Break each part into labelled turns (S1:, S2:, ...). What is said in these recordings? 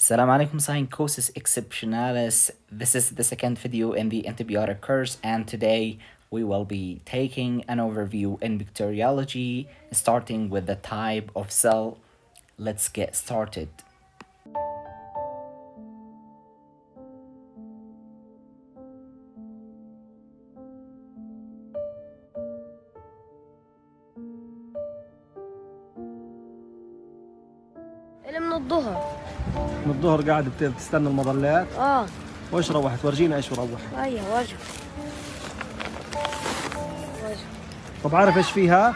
S1: Assalamu alaikum Psychosis Exceptionalis. This is the second video in the antibiotic course, and today we will be taking an overview in bacteriology, starting with the type of cell. Let's get started.
S2: اللي من الظهر.
S3: من الظهر قاعد بتستنى المظلات. وايش روحت؟ ورجينا ايش روح.
S2: ايوه وجه.
S3: طب عارف ايش فيها؟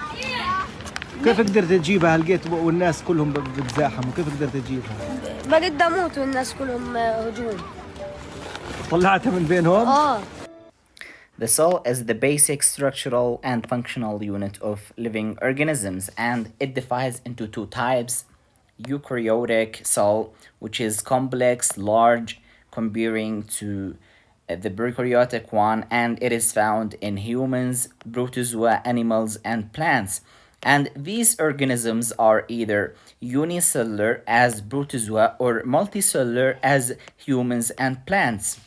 S3: كيف قدرت تجيبها؟ لقيت والناس كلهم بتزاحموا، كيف قدرت تجيبها؟
S2: بقيت اموت والناس كلهم هجوم.
S3: طلعتها من بينهم؟
S1: The cell is the basic structural and functional unit of living organisms, and it divides into two types. Eukaryotic cell, which is complex, large, comparing to the prokaryotic one, and it is found in humans, protozoa, animals, and plants. And these organisms are either unicellular as protozoa or multicellular as humans and plants.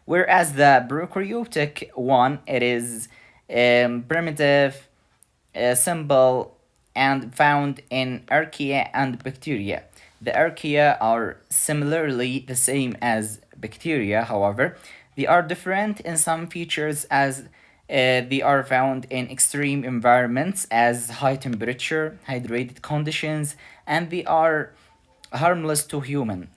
S1: Whereas the prokaryotic one, it is primitive, simple, and found in archaea and bacteria. The archaea are similarly the same as bacteria, however, they are different in some features as they are found in extreme environments as high temperature, hydrated conditions, and they are harmless to human.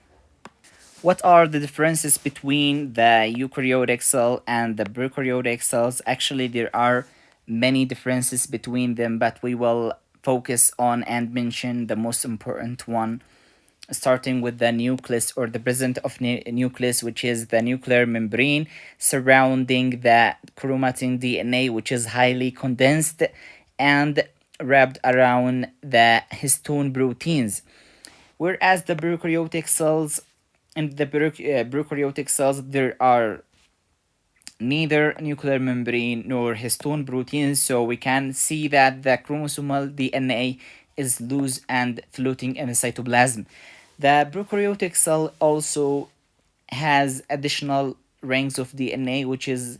S1: What are the differences between the eukaryotic cell and the prokaryotic cells? Actually, there are many differences between them, but we will focus on and mention the most important one, starting with the nucleus or the presence of nucleus, which is the nuclear membrane surrounding the chromatin DNA, which is highly condensed and wrapped around the histone proteins. Whereas the prokaryotic cells, in the prokaryotic cells, there are neither nuclear membrane nor histone proteins, so we can see that the chromosomal DNA is loose and floating in the cytoplasm. The prokaryotic cell also has additional rings of DNA, which is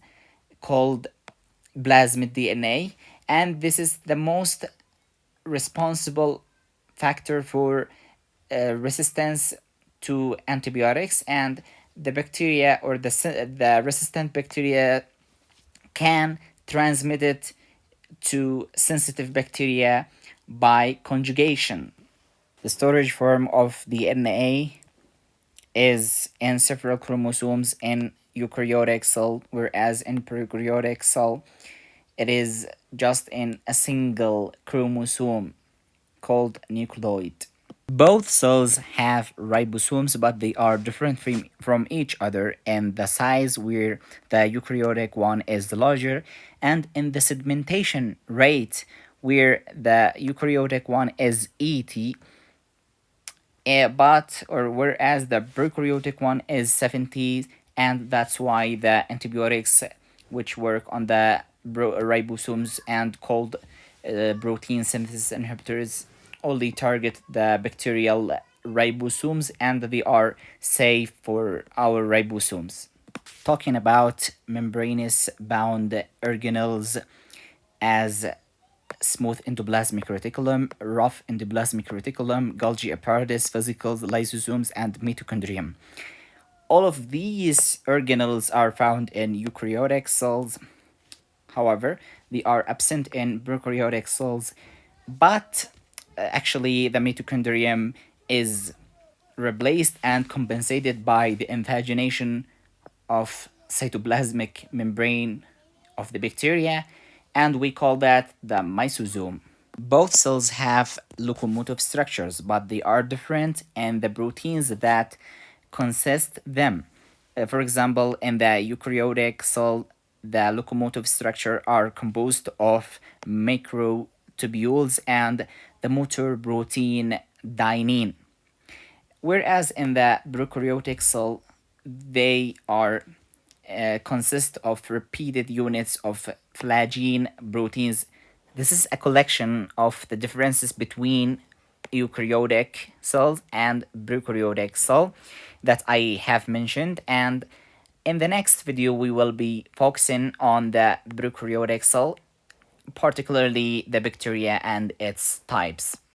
S1: called plasmid DNA, and this is the most responsible factor for resistance to antibiotics, and the bacteria or the resistant bacteria can transmit it to sensitive bacteria by conjugation. The storage form of DNA is in several chromosomes in eukaryotic cell, whereas in prokaryotic cell it is just in a single chromosome called nucleoid. Both cells have ribosomes, but they are different from each other in the size, where the eukaryotic one is larger, and in the segmentation rate, where the eukaryotic one is 80, whereas the prokaryotic one is 70, and that's why the antibiotics which work on the ribosomes and called protein synthesis inhibitors only target the bacterial ribosomes, and they are safe for our ribosomes. Talking about membranous bound organelles as smooth endoplasmic reticulum, rough endoplasmic reticulum, Golgi apparatus, vesicles, lysosomes, and mitochondrium. All of these organelles are found in eukaryotic cells. However, they are absent in prokaryotic cells, but actually the mitochondrium is replaced and compensated by the invagination of cytoplasmic membrane of the bacteria, and we call that the mysosome. Both cells have locomotive structures, but they are different in the proteins that consist them. For example, in the eukaryotic cell, the locomotive structure are composed of microtubules and the motor protein dynein. Whereas in the prokaryotic cell, they are consist of repeated units of flagene proteins. This is a collection of the differences between eukaryotic cells and prokaryotic cell that I have mentioned. And in the next video, we will be focusing on the prokaryotic cell, particularly the bacteria and its types.